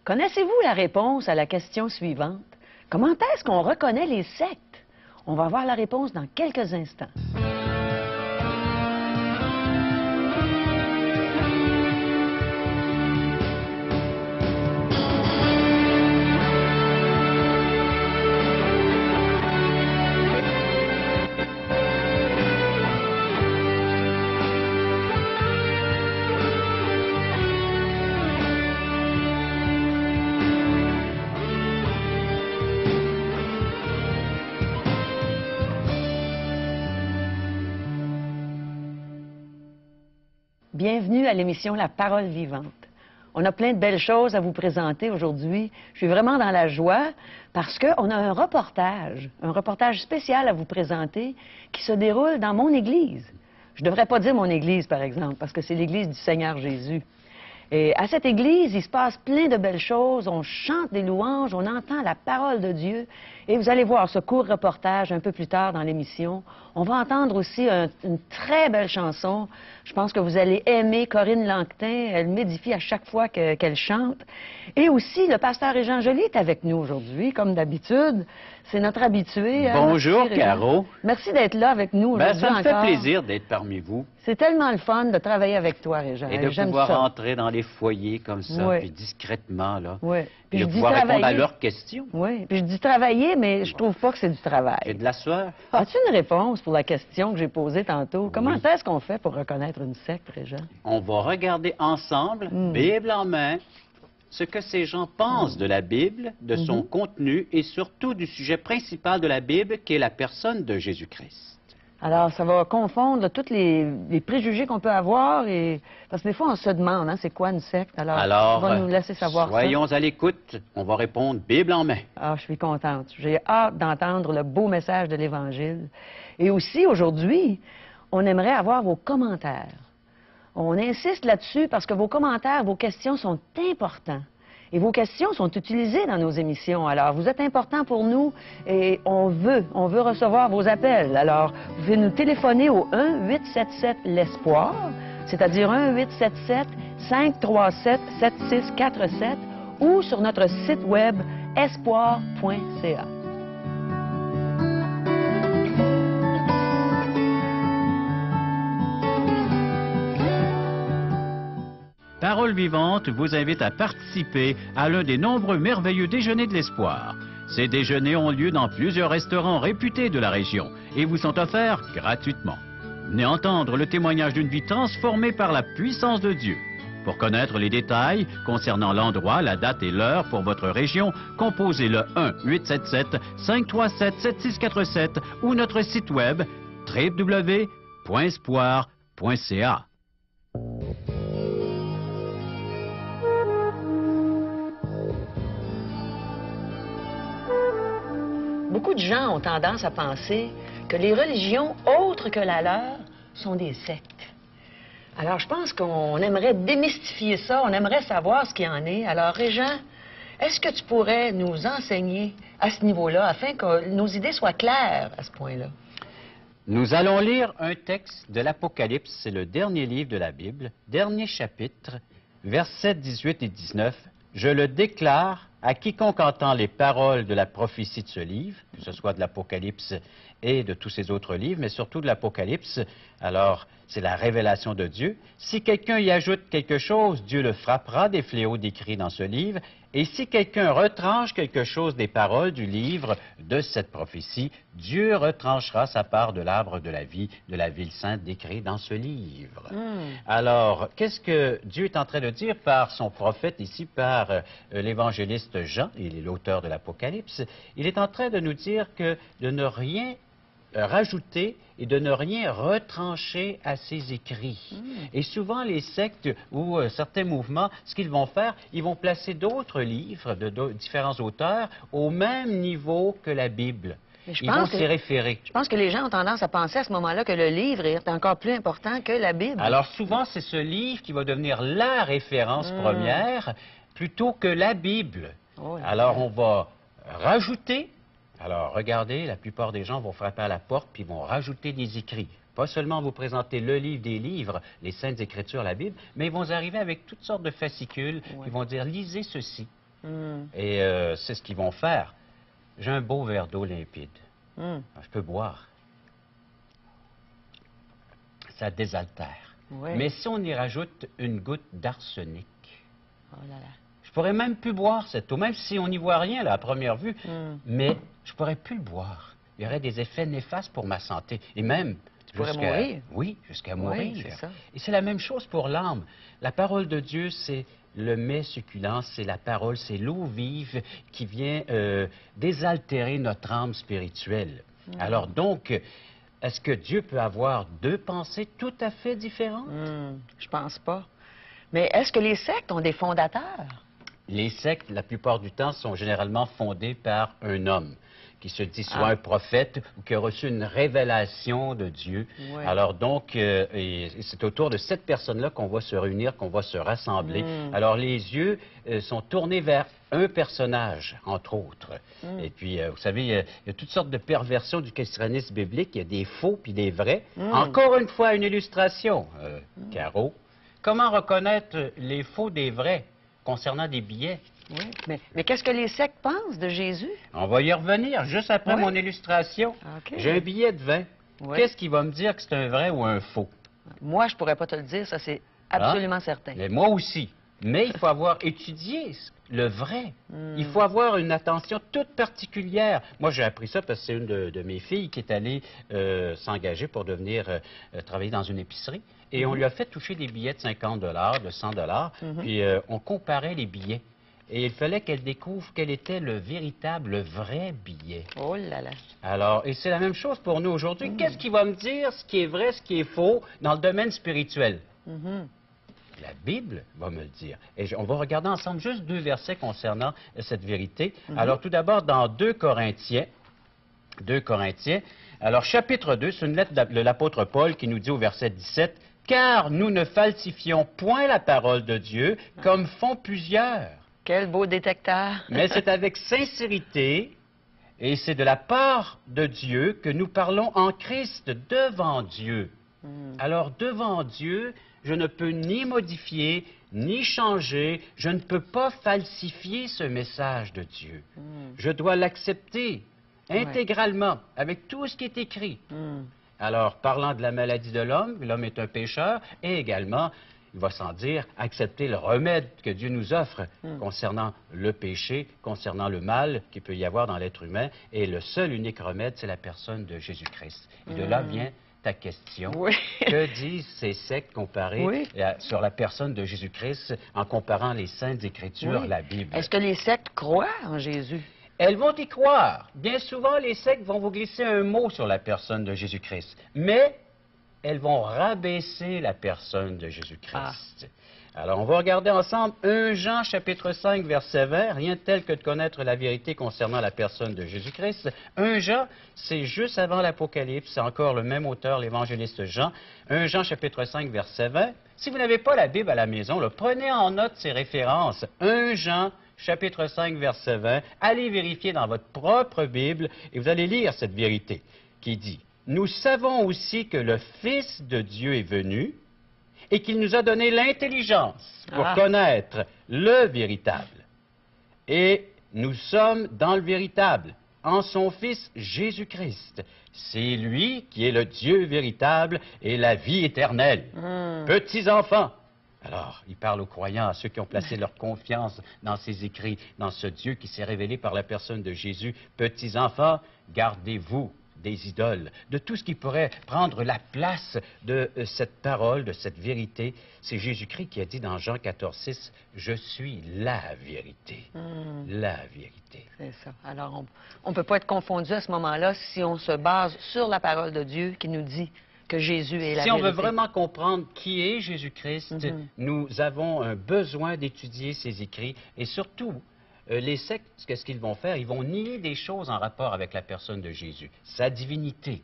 Connaissez-vous la réponse à la question suivante? Comment est-ce qu'on reconnaît les sectes? On va voir la réponse dans quelques instants. Bienvenue à l'émission La Parole vivante. On a plein de belles choses à vous présenter aujourd'hui. Je suis vraiment dans la joie parce qu'on a un reportage spécial à vous présenter qui se déroule dans mon église. Je ne devrais pas dire mon église, par exemple, parce que c'est l'église du Seigneur Jésus. Et à cette église, il se passe plein de belles choses. On chante des louanges, on entend la parole de Dieu. Et vous allez voir ce court reportage un peu plus tard dans l'émission. On va entendre aussi une très belle chanson. Je pense que vous allez aimer Corinne Lanquetin. Elle m'édifie à chaque fois qu'elle chante. Et aussi, le pasteur Régent Joly est avec nous aujourd'hui, comme d'habitude. C'est notre habitué. Bonjour, merci, Caro. Merci d'être là avec nous aujourd'hui Ça me fait encore. plaisir d'être parmi vous. C'est tellement le fun de travailler avec toi, Régent. Et de J'aime pouvoir ça. rentrer dans les foyers comme ça, Oui. puis discrètement, là. Oui. Puis Puis de je dis pouvoir répondre à travailler. leurs questions. Oui, puis je dis travailler, mais je trouve pas que c'est du J'ai travail. de la sueur. As-tu une réponse pour la question que j'ai posée tantôt? Comment Oui. est-ce qu'on fait pour reconnaître une secte, Régent? On va regarder ensemble, Bible en main, ce que ces gens pensent de la Bible, de son contenu et surtout du sujet principal de la Bible, qui est la personne de Jésus-Christ. Alors, ça va confondre tous les préjugés qu'on peut avoir, parce que des fois, on se demande, hein, c'est quoi une secte? Alors, tu vas nous laisser savoir soyons à l'écoute. On va répondre Bible en main. Ah, je suis contente. J'ai hâte d'entendre le beau message de l'Évangile. Et aussi, aujourd'hui, on aimerait avoir vos commentaires. On insiste là-dessus parce que vos commentaires, vos questions sont importants. Et vos questions sont utilisées dans nos émissions. Alors, vous êtes importants pour nous et on veut recevoir vos appels. Alors, vous pouvez nous téléphoner au 1-877-L'Espoir, c'est-à-dire 1-877-537-7647 ou sur notre site web espoir.ca. Parole vivante vous invite à participer à l'un des nombreux merveilleux déjeuners de l'espoir. Ces déjeuners ont lieu dans plusieurs restaurants réputés de la région et vous sont offerts gratuitement. Venez entendre le témoignage d'une vie transformée par la puissance de Dieu. Pour connaître les détails concernant l'endroit, la date et l'heure pour votre région, composez le 1-877-537-7647 ou notre site web www.espoir.ca. Beaucoup de gens ont tendance à penser que les religions autres que la leur sont des sectes. Alors, je pense qu'on aimerait démystifier ça, on aimerait savoir ce qu'il y en est. Alors, Régent, est-ce que tu pourrais nous enseigner à ce niveau-là, afin que nos idées soient claires à ce point-là? Nous allons lire un texte de l'Apocalypse, c'est le dernier livre de la Bible, dernier chapitre, versets 18 et 19. Je le déclare à quiconque entend les paroles de la prophétie de ce livre, que ce soit de l'Apocalypse et de tous ces autres livres, mais surtout de l'Apocalypse. Alors, c'est la révélation de Dieu. Si quelqu'un y ajoute quelque chose, Dieu le frappera des fléaux décrits dans ce livre. Et si quelqu'un retranche quelque chose des paroles du livre de cette prophétie, Dieu retranchera sa part de l'arbre de la vie, de la ville sainte décrit dans ce livre. Alors, qu'est-ce que Dieu est en train de dire par son prophète ici, par l'évangéliste Jean, il est l'auteur de l'Apocalypse? Il est en train de nous dire que de ne rien rajouter et de ne rien retrancher à ses écrits. Et souvent, les sectes ou certains mouvements, ce qu'ils vont faire, ils vont placer d'autres livres de différents auteurs au même niveau que la Bible. Ils vont s'y référer. Je pense que les gens ont tendance à penser à ce moment-là que le livre est encore plus important que la Bible. Alors souvent, c'est ce livre qui va devenir la référence première plutôt que la Bible. Alors on va rajouter. Alors, regardez, la plupart des gens vont frapper à la porte puis vont rajouter des écrits. Pas seulement vous présenter le livre des livres, les Saintes Écritures, la Bible, mais ils vont arriver avec toutes sortes de fascicules. Ils vont dire, lisez ceci. Et c'est ce qu'ils vont faire. J'ai un beau verre d'eau limpide. Je peux boire. Ça désaltère. Oui. Mais si on y rajoute une goutte d'arsenic, Oh là là. je pourrais même plus boire cette eau, même si on n'y voit rien là, à première vue. Mais je pourrais plus le boire. Il y aurait des effets néfastes pour ma santé. Et même... Tu pourrais mourir. Oui, jusqu'à Oui, mourir. c'est ça. Et c'est la même chose pour l'âme. La parole de Dieu, c'est le mets succulent, c'est la parole, c'est l'eau vive qui vient désaltérer notre âme spirituelle. Alors donc, est-ce que Dieu peut avoir deux pensées tout à fait différentes? Je pense pas. Mais est-ce que les sectes ont des fondateurs? Les sectes, la plupart du temps, sont généralement fondées par un homme qui se dit soit un prophète ou qui a reçu une révélation de Dieu. Ouais. Alors donc, et c'est autour de cette personne-là qu'on va se réunir, qu'on va se rassembler. Alors les yeux sont tournés vers un personnage, entre autres. Et puis, vous savez, il y a toutes sortes de perversions du christianisme biblique. Il y a des faux puis des vrais. Encore une fois, une illustration, Caro. Comment reconnaître les faux des vrais concernant des billets? Oui. Mais qu'est-ce que les sectes pensent de Jésus? On va y revenir juste après mon illustration. OK. J'ai un billet de 20. Oui. Qu'est-ce qui va me dire que c'est un vrai ou un faux? Moi, je pourrais pas te le dire, ça c'est absolument certain. Mais moi aussi. Mais il faut avoir étudié le vrai. Il faut avoir une attention toute particulière. Moi, j'ai appris ça parce que c'est une de mes filles qui est allée s'engager pour devenir travailler dans une épicerie. Et on lui a fait toucher des billets de 50 $, de 100 $. Puis on comparait les billets. Et il fallait qu'elle découvre quel était le véritable, le vrai billet. Oh là là. Alors, et c'est la même chose pour nous aujourd'hui. Qu'est-ce qui va me dire ce qui est vrai, ce qui est faux dans le domaine spirituel? La Bible va me le dire. Et on va regarder ensemble juste deux versets concernant cette vérité. Alors, tout d'abord, dans 2 Corinthiens, alors chapitre 2, c'est une lettre de l'apôtre Paul qui nous dit au verset 17, « Car nous ne falsifions point la parole de Dieu comme font plusieurs. » Quel beau détecteur. Mais c'est avec sincérité et c'est de la part de Dieu que nous parlons en Christ devant Dieu. Alors, devant Dieu, je ne peux ni modifier, ni changer, je ne peux pas falsifier ce message de Dieu. Je dois l'accepter intégralement, avec tout ce qui est écrit. Alors, parlant de la maladie de l'homme est un pécheur, et également, il va sans dire, accepter le remède que Dieu nous offre concernant le péché, concernant le mal qu'il peut y avoir dans l'être humain. Et le seul unique remède, c'est la personne de Jésus-Christ. Et de là vient ta question. Oui. Que disent ces sectes comparées sur la personne de Jésus-Christ en comparant les Saintes Écritures, la Bible? Est-ce que les sectes croient en Jésus? Elles vont y croire. Bien souvent, les sectes vont vous glisser un mot sur la personne de Jésus-Christ. Mais elles vont rabaisser la personne de Jésus-Christ. Alors, on va regarder ensemble 1 Jean, chapitre 5, verset 20. Rien de tel que de connaître la vérité concernant la personne de Jésus-Christ. 1 Jean, c'est juste avant l'Apocalypse. C'est encore le même auteur, l'évangéliste Jean. 1 Jean, chapitre 5, verset 20. Si vous n'avez pas la Bible à la maison, prenez en note ces références. 1 Jean, chapitre 5, verset 20. Allez vérifier dans votre propre Bible et vous allez lire cette vérité qui dit: « Nous savons aussi que le Fils de Dieu est venu et qu'il nous a donné l'intelligence pour connaître le véritable. Et nous sommes dans le véritable, en son Fils Jésus-Christ. C'est lui qui est le Dieu véritable et la vie éternelle. Petits enfants. » Alors, il parle aux croyants, à ceux qui ont placé leur confiance dans ses écrits, dans ce Dieu qui s'est révélé par la personne de Jésus. Petits enfants, gardez-vous des idoles, de tout ce qui pourrait prendre la place de cette parole, de cette vérité. C'est Jésus-Christ qui a dit dans Jean 14,6, « Je suis la vérité. » La vérité. C'est ça. Alors, on ne peut pas être confondu à ce moment-là si on se base sur la parole de Dieu qui nous dit que Jésus est la vérité. Si on veut vraiment comprendre qui est Jésus-Christ, nous avons un besoin d'étudier ses écrits et surtout, les sectes, qu'est-ce qu'ils vont faire? Ils vont nier des choses en rapport avec la personne de Jésus, sa divinité.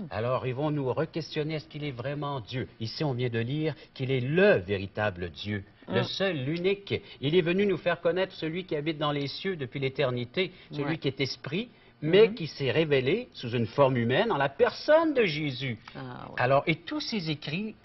Alors, ils vont nous re-questionner, est-ce qu'il est vraiment Dieu? Ici, on vient de lire qu'il est le véritable Dieu, le seul, l'unique. Il est venu nous faire connaître celui qui habite dans les cieux depuis l'éternité, celui qui est esprit, mais qui s'est révélé sous une forme humaine en la personne de Jésus. Alors, et tous ces écrits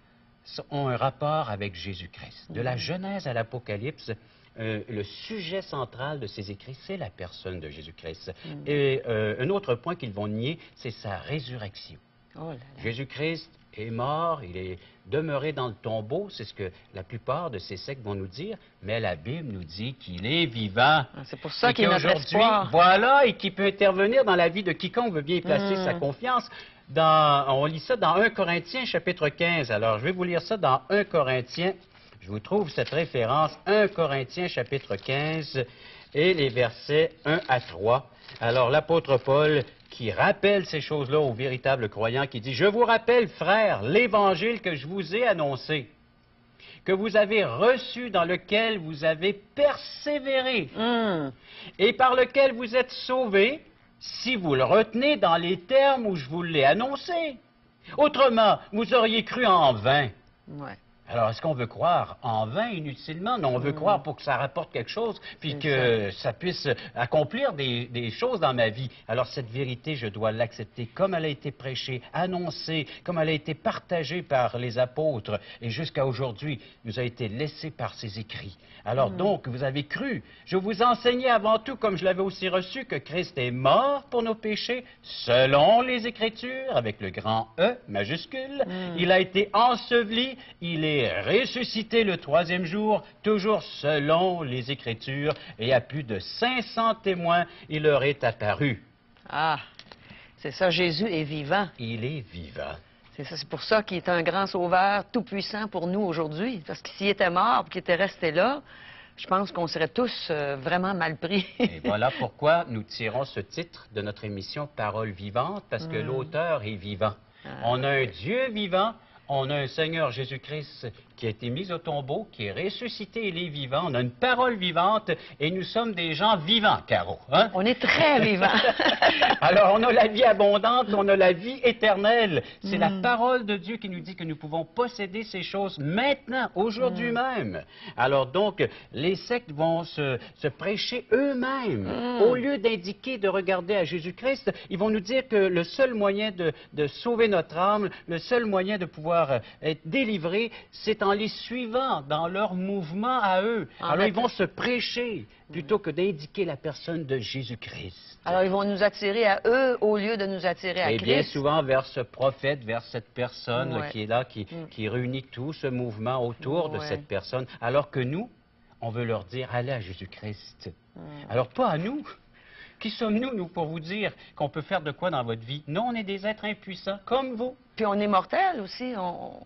ont un rapport avec Jésus-Christ. De la Genèse à l'Apocalypse, le sujet central de ces écrits, c'est la personne de Jésus-Christ. Et un autre point qu'ils vont nier, c'est sa résurrection. Oh là là. Jésus-Christ est mort, il est demeuré dans le tombeau, c'est ce que la plupart de ces sectes vont nous dire, mais la Bible nous dit qu'il est vivant. Ah, c'est pour ça Et qu'il est notre qu'aujourd'hui, espoir. voilà, et qui peut intervenir dans la vie de quiconque veut bien y placer sa confiance. On lit ça dans 1 Corinthiens, chapitre 15. Alors, je vais vous lire ça dans 1 Corinthiens. Je vous trouve cette référence, 1 Corinthiens, chapitre 15, et les versets 1 à 3. Alors, l'apôtre Paul, qui rappelle ces choses-là aux véritables croyants, qui dit, « Je vous rappelle, frères, l'évangile que je vous ai annoncé, que vous avez reçu, dans lequel vous avez persévéré, et par lequel vous êtes sauvés, si vous le retenez dans les termes où je vous l'ai annoncé. Autrement, vous auriez cru en vain. » Ouais. Alors, est-ce qu'on veut croire en vain inutilement? Non, on veut croire pour que ça rapporte quelque chose, puis C'est que ça puisse accomplir des choses dans ma vie. Alors, cette vérité, je dois l'accepter comme elle a été prêchée, annoncée, comme elle a été partagée par les apôtres, et jusqu'à aujourd'hui, nous a été laissée par ces écrits. Alors donc, vous avez cru. Je vous enseignais avant tout, comme je l'avais aussi reçu, que Christ est mort pour nos péchés, selon les Écritures, avec le grand E majuscule. Il a été enseveli, il est ressuscité le troisième jour, toujours selon les Écritures, et à plus de 500 témoins, il leur est apparu. Ah, c'est ça, Jésus est vivant. Il est vivant. C'est ça, c'est pour ça qu'il est un grand sauveur tout-puissant pour nous aujourd'hui. Parce que s'il était mort et qu'il était resté là, je pense qu'on serait tous vraiment mal pris. Et voilà pourquoi nous tirons ce titre de notre émission Parole vivante, parce que l'auteur est vivant. On a un Dieu vivant, on a un Seigneur Jésus-Christ qui a été mis au tombeau, qui est ressuscité, il est vivant. On a une parole vivante et nous sommes des gens vivants, Caro. Hein? On est très vivants. Alors, on a la vie abondante, on a la vie éternelle. C'est la parole de Dieu qui nous dit que nous pouvons posséder ces choses maintenant, aujourd'hui même. Alors donc, les sectes vont se prêcher eux-mêmes. Au lieu d'indiquer, de regarder à Jésus-Christ, ils vont nous dire que le seul moyen de sauver notre âme, le seul moyen de pouvoir être délivré, c'est en les suivant dans leur mouvement à eux. Alors, ils vont se prêcher plutôt que d'indiquer la personne de Jésus-Christ. Alors, ils vont nous attirer à eux au lieu de nous attirer à Et Christ. bien souvent vers ce prophète, vers cette personne là, Ouais. qui est là, qui réunit tout ce mouvement autour de Ouais. cette personne, alors que nous, on veut leur dire, allez à Jésus-Christ. Alors, pas à nous. Qui sommes-nous, nous, pour vous dire qu'on peut faire de quoi dans votre vie? Non, on est des êtres impuissants, comme vous. Puis on est mortel aussi.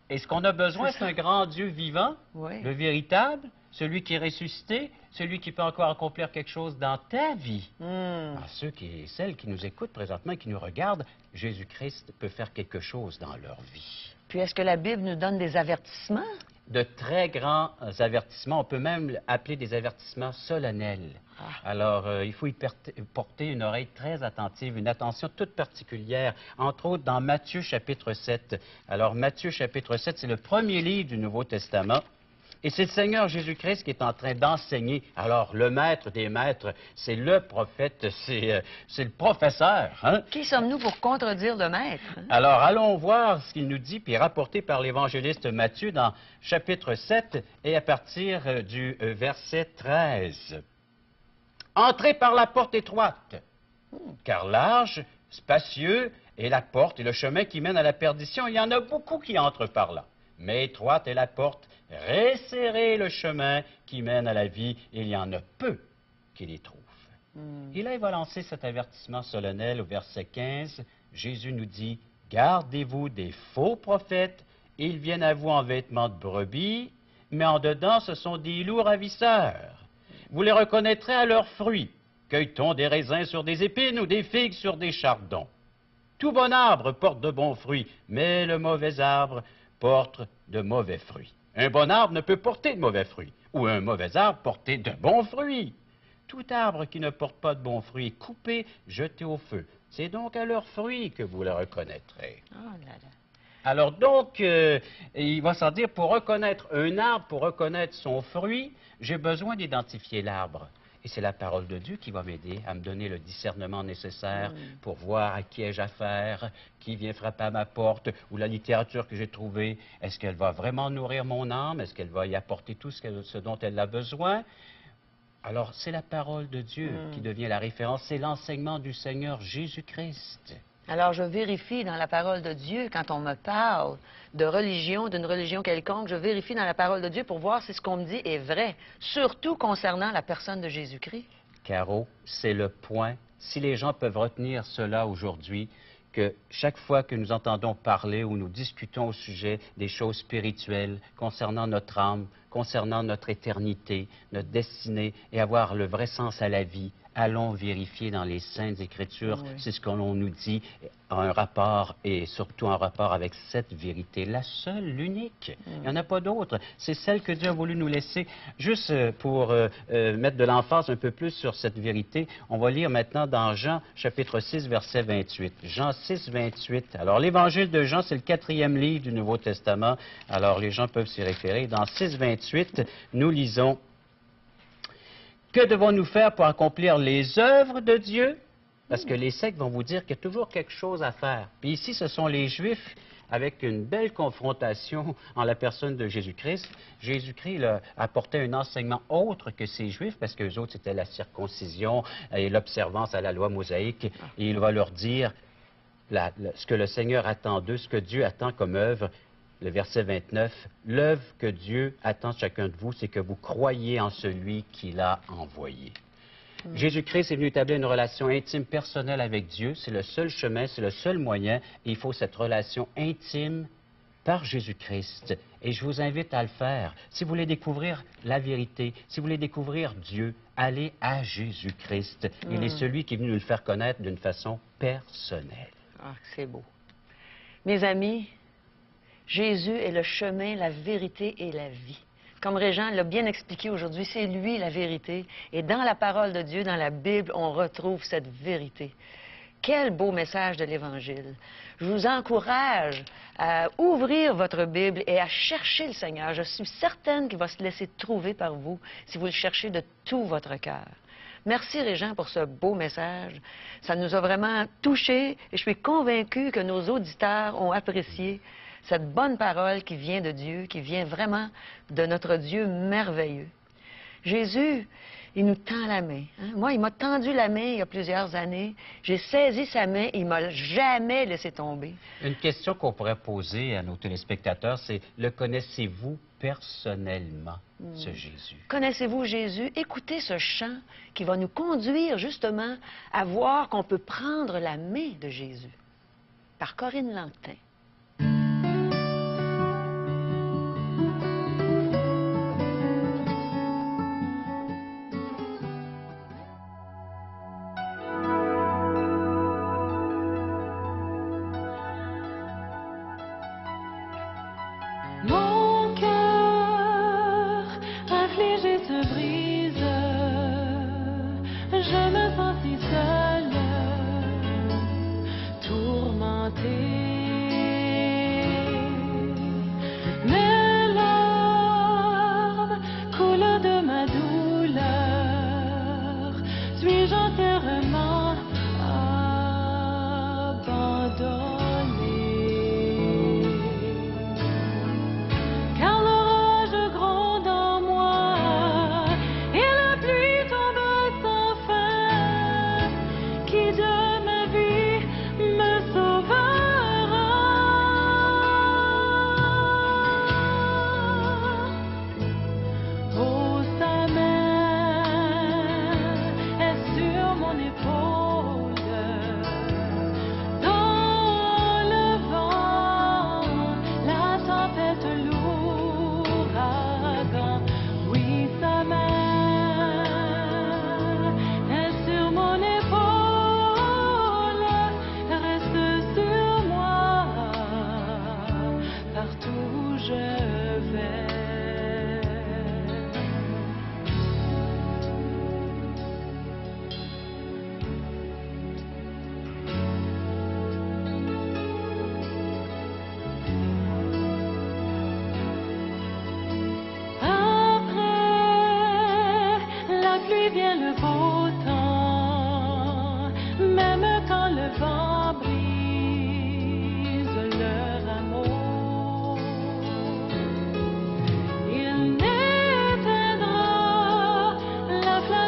Et ce qu'on a besoin, C'est c'est un grand Dieu vivant, Oui. le véritable, celui qui est ressuscité, celui qui peut encore accomplir quelque chose dans ta vie. À celles qui nous écoutent présentement, qui nous regardent, Jésus-Christ peut faire quelque chose dans leur vie. Puis est-ce que la Bible nous donne des avertissements? De très grands avertissements, on peut même appeler des avertissements solennels. Alors, il faut y porter une oreille très attentive, une attention toute particulière, entre autres dans Matthieu chapitre 7. Alors, Matthieu chapitre 7, c'est le premier livre du Nouveau Testament. Et c'est le Seigneur Jésus-Christ qui est en train d'enseigner. Alors, le maître des maîtres, c'est le prophète, c'est le professeur. Hein? Qui sommes-nous pour contredire le maître? Hein? Alors, allons voir ce qu'il nous dit, puis rapporté par l'évangéliste Matthieu dans chapitre 7 et à partir du verset 13. « Entrez par la porte étroite, car large, spacieux est la porte et le chemin qui mène à la perdition. Il y en a beaucoup qui entrent par là. Mais étroite est la porte, resserré le chemin qui mène à la vie, et il y en a peu qui les trouvent. » Et là, il va lancer cet avertissement solennel au verset 15. Jésus nous dit, « Gardez-vous des faux prophètes, ils viennent à vous en vêtements de brebis, mais en dedans, ce sont des loups ravisseurs. Vous les reconnaîtrez à leurs fruits. Cueille-t-on des raisins sur des épines ou des figues sur des chardons? Tout bon arbre porte de bons fruits, mais le mauvais arbre porte de mauvais fruits. Un bon arbre ne peut porter de mauvais fruits, ou un mauvais arbre porter de bons fruits. Tout arbre qui ne porte pas de bons fruits est coupé, jeté au feu. C'est donc à leurs fruits que vous le reconnaîtrez. » Oh là là. Alors donc, il va s'en dire, pour reconnaître un arbre, pour reconnaître son fruit, j'ai besoin d'identifier l'arbre. Et c'est la parole de Dieu qui va m'aider à me donner le discernement nécessaire pour voir à qui ai-je affaire, qui vient frapper à ma porte, ou la littérature que j'ai trouvée, est-ce qu'elle va vraiment nourrir mon âme, est-ce qu'elle va y apporter tout ce dont elle a besoin, Alors, c'est la parole de Dieu qui devient la référence, c'est l'enseignement du Seigneur Jésus-Christ. Alors, je vérifie dans la parole de Dieu, quand on me parle de religion, d'une religion quelconque, je vérifie dans la parole de Dieu pour voir si ce qu'on me dit est vrai, surtout concernant la personne de Jésus-Christ. Caro, c'est le point. Si les gens peuvent retenir cela aujourd'hui, que chaque fois que nous entendons parler ou nous discutons au sujet des choses spirituelles concernant notre âme, concernant notre éternité, notre destinée et avoir le vrai sens à la vie, allons vérifier dans les Saintes Écritures. Oui. C'est ce qu'on nous dit en rapport et surtout en rapport avec cette vérité, la seule, l'unique. Il n'y en a pas d'autre. C'est celle que Dieu a voulu nous laisser. Juste pour mettre de l'emphase un peu plus sur cette vérité, on va lire maintenant dans Jean, chapitre 6, verset 28. Jean 6, 28. Alors, l'Évangile de Jean, c'est le 4e livre du Nouveau Testament. Alors, les gens peuvent s'y référer. Dans 6, 28, nous lisons: que devons-nous faire pour accomplir les œuvres de Dieu? Parce que les sectes vont vous dire qu'il y a toujours quelque chose à faire. Puis ici, ce sont les Juifs avec une belle confrontation en la personne de Jésus-Christ. Jésus-Christ apportait un enseignement autre que ces Juifs, parce qu'eux autres, c'était la circoncision et l'observance à la loi mosaïque. Et il va leur dire ce que le Seigneur attend d'eux, ce que Dieu attend comme œuvre. Le verset 29, « L'œuvre que Dieu attend de chacun de vous, c'est que vous croyiez en celui qu'il a envoyé. » Jésus-Christ est venu établir une relation intime, personnelle avec Dieu. C'est le seul chemin, c'est le seul moyen. Et il faut cette relation intime par Jésus-Christ. Et je vous invite à le faire. Si vous voulez découvrir la vérité, si vous voulez découvrir Dieu, allez à Jésus-Christ. Il est celui qui est venu nous le faire connaître d'une façon personnelle. Ah, c'est beau. Mes amis, Jésus est le chemin, la vérité et la vie. Comme Régent l'a bien expliqué aujourd'hui, c'est lui la vérité. Et dans la parole de Dieu, dans la Bible, on retrouve cette vérité. Quel beau message de l'Évangile. Je vous encourage à ouvrir votre Bible et à chercher le Seigneur. Je suis certaine qu'il va se laisser trouver par vous si vous le cherchez de tout votre cœur. Merci, Régent, pour ce beau message. Ça nous a vraiment touchés et je suis convaincue que nos auditeurs ont apprécié cette bonne parole qui vient de Dieu, qui vient vraiment de notre Dieu merveilleux. Jésus, il nous tend la main. Hein? Moi, il m'a tendu la main il y a plusieurs années. J'ai saisi sa main, il ne m'a jamais laissé tomber. Une question qu'on pourrait poser à nos téléspectateurs, c'est: le connaissez-vous personnellement, ce Jésus? Connaissez-vous Jésus? Écoutez ce chant qui va nous conduire justement à voir qu'on peut prendre la main de Jésus. Par Corinne Lantin. Mon cœur affligé se brise, je me sens si seule, tourmentée. Mes larmes coulent de ma douleur, suis-je entièrement abandonnée? Vient le beau temps, même quand le vent brise le rameau, il n'éteindra la flamme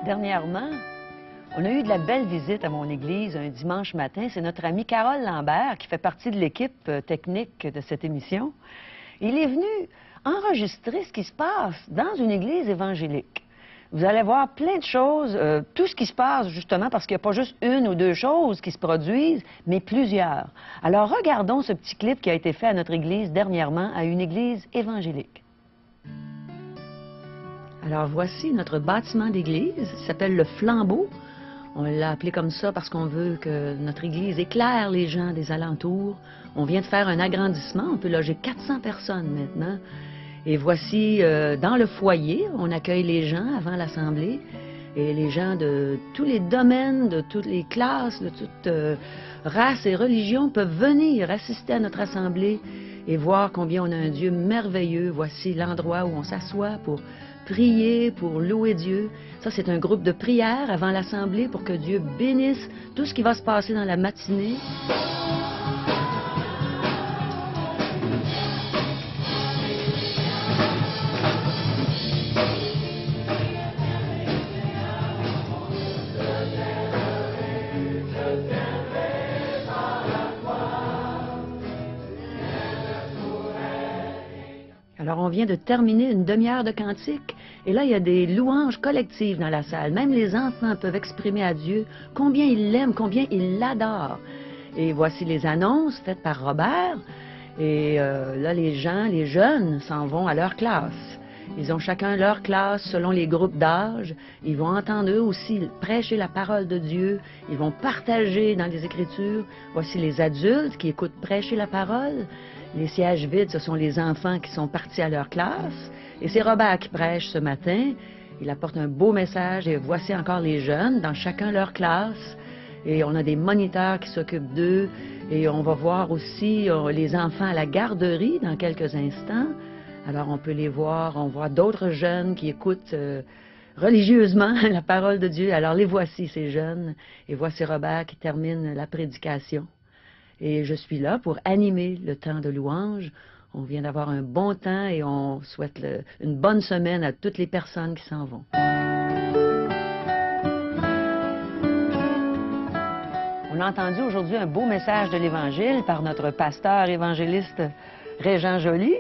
Dernièrement, on a eu de la belle visite à mon église un dimanche matin. C'est notre amie Carole Lambert qui fait partie de l'équipe technique de cette émission. Il est venu enregistrer ce qui se passe dans une église évangélique. Vous allez voir plein de choses, tout ce qui se passe justement parce qu'il n'y a pas juste une ou deux choses qui se produisent, mais plusieurs. Alors regardons ce petit clip qui a été fait à notre église dernièrement, à une église évangélique. Alors voici notre bâtiment d'église, il s'appelle le Flambeau. On l'a appelé comme ça parce qu'on veut que notre église éclaire les gens des alentours. On vient de faire un agrandissement, on peut loger 400 personnes maintenant. Et voici, dans le foyer, on accueille les gens avant l'assemblée. Et les gens de tous les domaines, de toutes les classes, de toutes races et religions peuvent venir assister à notre assemblée et voir combien on a un Dieu merveilleux. Voici l'endroit où on s'assoit pour prier, pour louer Dieu. Ça, c'est un groupe de prière avant l'assemblée pour que Dieu bénisse tout ce qui va se passer dans la matinée. Alors, on vient de terminer une demi-heure de cantique, et là, il y a des louanges collectives dans la salle. Même les enfants peuvent exprimer à Dieu combien ils l'aiment, combien ils l'adorent. Et voici les annonces faites par Robert. Et là, les jeunes s'en vont à leur classe. Ils ont chacun leur classe selon les groupes d'âge. Ils vont entendre eux aussi prêcher la parole de Dieu. Ils vont partager dans les Écritures. Voici les adultes qui écoutent prêcher la parole. Les sièges vides, ce sont les enfants qui sont partis à leur classe. Et c'est Robert qui prêche ce matin. Il apporte un beau message et voici encore les jeunes dans chacun leur classe. Et on a des moniteurs qui s'occupent d'eux. Et on va voir aussi les enfants à la garderie dans quelques instants. Alors on peut les voir. On voit d'autres jeunes qui écoutent religieusement la parole de Dieu. Alors les voici, ces jeunes. Et voici Robert qui termine la prédication. Et je suis là pour animer le temps de louange. On vient d'avoir un bon temps et on souhaite une bonne semaine à toutes les personnes qui s'en vont. On a entendu aujourd'hui un beau message de l'Évangile par notre pasteur évangéliste Régent Joly.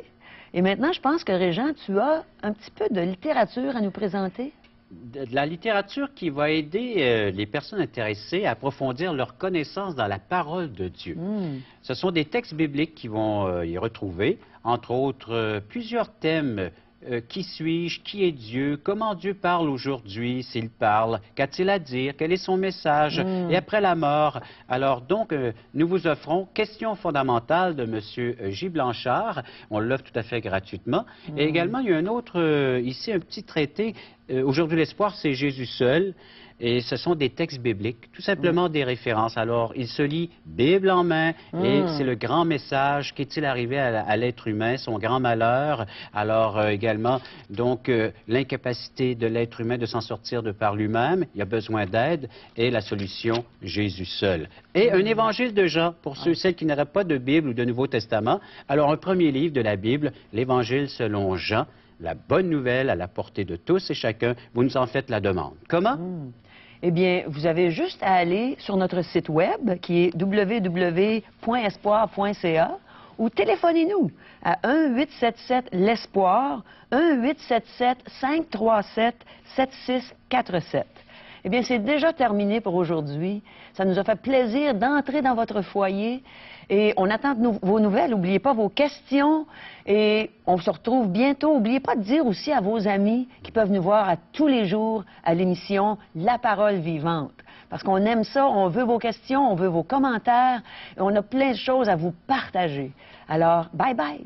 Et maintenant, je pense que Régent, tu as un petit peu de littérature à nous présenter. De la littérature qui va aider les personnes intéressées à approfondir leur connaissance dans la parole de Dieu. Ce sont des textes bibliques qui vont y retrouver, entre autres, plusieurs thèmes. Qui suis-je? Qui est Dieu? Comment Dieu parle aujourd'hui? S'il parle, qu'a-t-il à dire? Quel est son message? Et après la mort? Alors donc, nous vous offrons Questions fondamentales de M. J. Blanchard. On l'offre tout à fait gratuitement. Et également, il y a un autre, ici, un petit traité. Aujourd'hui, l'espoir, c'est Jésus seul. Et ce sont des textes bibliques, tout simplement des références. Alors, il se lit Bible en main, et c'est le grand message. Qu'est-il arrivé à l'être humain, son grand malheur? Alors, également, donc, l'incapacité de l'être humain de s'en sortir de par lui-même. Il a besoin d'aide, et la solution, Jésus seul. Et un évangile de Jean, pour ceux et celles qui n'auraient pas de Bible ou de Nouveau Testament. Alors, un premier livre de la Bible, l'Évangile selon Jean. La bonne nouvelle à la portée de tous et chacun. Vous nous en faites la demande. Comment? Eh bien, vous avez juste à aller sur notre site web qui est www.espoir.ca ou téléphonez-nous à 1-877-l'Espoir, 1-877-537-7647. Eh bien, c'est déjà terminé pour aujourd'hui. Ça nous a fait plaisir d'entrer dans votre foyer et on attend vos nouvelles. N'oubliez pas vos questions et on se retrouve bientôt. N'oubliez pas de dire aussi à vos amis qui peuvent nous voir à tous les jours à l'émission La Parole Vivante. Parce qu'on aime ça, on veut vos questions, on veut vos commentaires et on a plein de choses à vous partager. Alors, bye bye!